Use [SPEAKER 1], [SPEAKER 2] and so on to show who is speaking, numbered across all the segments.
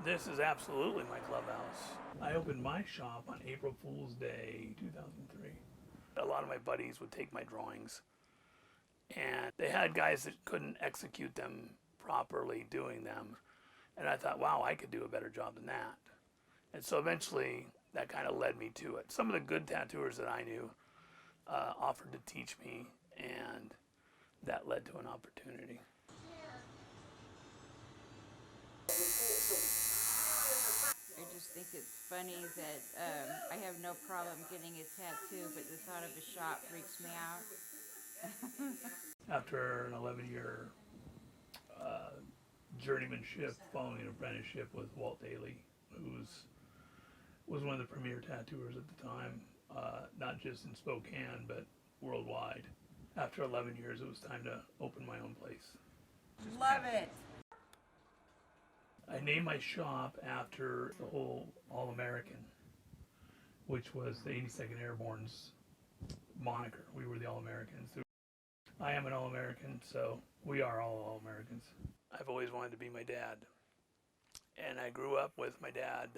[SPEAKER 1] This is absolutely my clubhouse. I opened my shop on April Fool's Day, 2003. A lot of my buddies would take my drawings, and they had guys that couldn't execute them properly doing them. And I thought, wow, I could do a better job than that. And so eventually that kind of led me to it. Some of the good tattooers that I knew offered to teach me, and that led to an opportunity.
[SPEAKER 2] I just think it's funny that I have no problem getting a tattoo, but the thought of a shop freaks me out.
[SPEAKER 1] After an 11-year journeymanship following an apprenticeship with Walt Daly, who was one of the premier tattooers at the time, not just in Spokane, but worldwide. After 11 years, it was time to open my own place.
[SPEAKER 3] Love it.
[SPEAKER 1] I named my shop after the whole All-American, which was the 82nd Airborne's moniker. We were the All-Americans. I am an All-American, so we are all All-Americans. I've always wanted to be my dad. And I grew up with my dad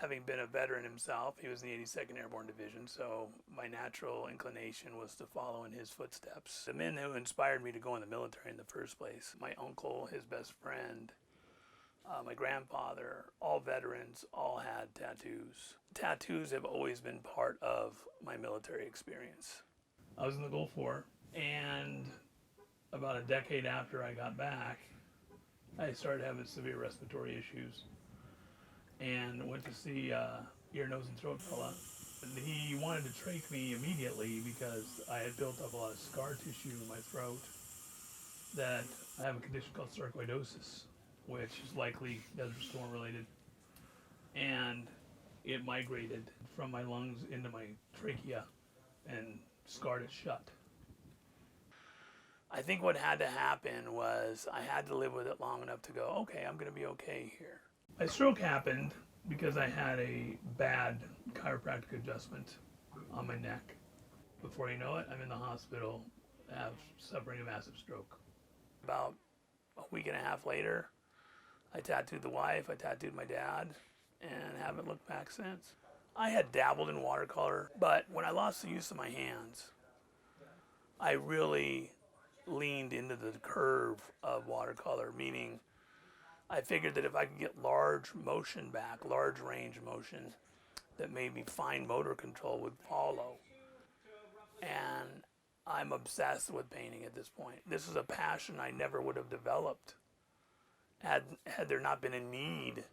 [SPEAKER 1] having been a veteran himself. He was in the 82nd Airborne Division, so my natural inclination was to follow in his footsteps. The men who inspired me to go in the military in the first place, my uncle, his best friend, my grandfather, all veterans, all had tattoos. Tattoos have always been part of my military experience. I was in the Gulf War, and about a decade after I got back, I started having severe respiratory issues and went to see ear, nose, and throat fella. He wanted to trach me immediately because I had built up a lot of scar tissue in my throat, that I have a condition called sarcoidosis, which is likely Desert Storm related, and it migrated from my lungs into my trachea and scarred it shut. I think what had to happen was I had to live with it long enough to go, okay, I'm going to be okay here. My stroke happened because I had a bad chiropractic adjustment on my neck. Before you know it, I'm in the hospital, suffering a massive stroke. About a week and a half later, I tattooed the wife, I tattooed my dad, and haven't looked back since. I had dabbled in watercolor, but when I lost the use of my hands, I really leaned into the curve of watercolor, meaning I figured that if I could get large motion back, large range motion, that maybe fine motor control would follow. And I'm obsessed with painting at this point. This is a passion I never would have developed had there not been a need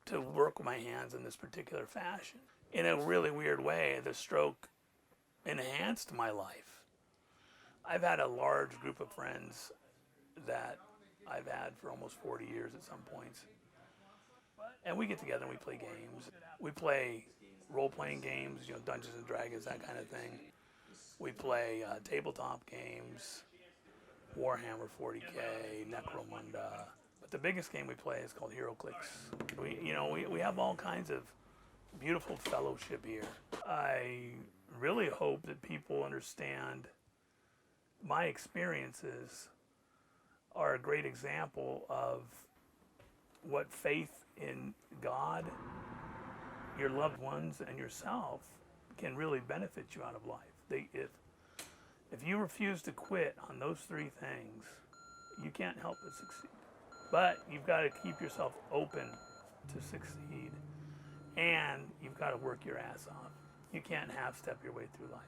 [SPEAKER 1] to work with my hands in this particular fashion. In a really weird way, the stroke enhanced my life. I've had a large group of friends that I've had for almost 40 years at some points. And we get together and we play games. We play role-playing games, Dungeons and Dragons, that kind of thing. We play tabletop games, Warhammer 40K, Necromunda. But the biggest game we play is called HeroClix. We have all kinds of beautiful fellowship here. I really hope that people understand my experiences are a great example of what faith in God, your loved ones, and yourself can really benefit you out of life. If you refuse to quit on those three things, you can't help but succeed. But you've got to keep yourself open to succeed, and you've got to work your ass off. You can't half-step your way through life.